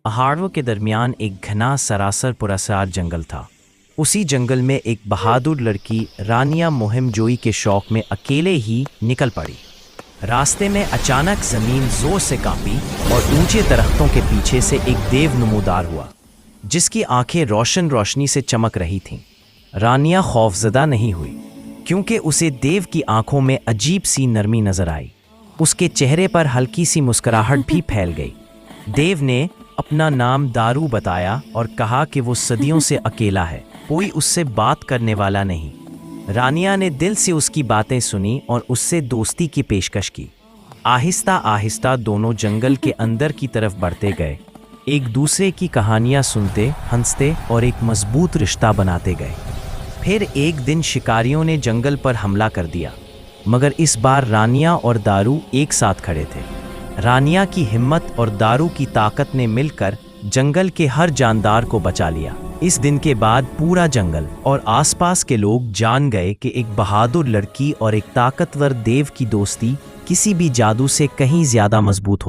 पहाड़ों के दरमियान एक घना सरासर पुरअसरार जंगल था। उसी जंगल में एक बहादुर लड़की रानिया मुहिम जोई के शौक में अकेले ही निकल पड़ी। रास्ते में अचानक जमीन जोर से कांपी और ऊंचे दरख्तों के पीछे से एक देव नमूदार हुआ, जिसकी आंखें रोशन रोशनी से चमक रही थीं। रानिया खौफजदा नहीं हुई, क्योंकि उसे देव की आंखों में अजीब सी नरमी नजर आई। उसके चेहरे पर हल्की सी मुस्कुराहट भी फैल गई। देव ने अपना नाम दारू बताया और कहा कि वो सदियों से अकेला है, कोई उससे बात करने वाला नहीं। रानिया ने दिल से उसकी बातें सुनी और उससे दोस्ती की पेशकश की। आहिस्ता आहिस्ता दोनों जंगल के अंदर की तरफ बढ़ते गए, एक दूसरे की कहानियां सुनते, हंसते और एक मजबूत रिश्ता बनाते गए। फिर एक दिन शिकारियों ने जंगल पर हमला कर दिया, मगर इस बार रानिया और दारू एक साथ खड़े थे। रानिया की हिम्मत और दारू की ताकत ने मिलकर जंगल के हर जानदार को बचा लिया। इस दिन के बाद पूरा जंगल और आसपास के लोग जान गए कि एक बहादुर लड़की और एक ताकतवर देव की दोस्ती किसी भी जादू से कहीं ज्यादा मजबूत होती है।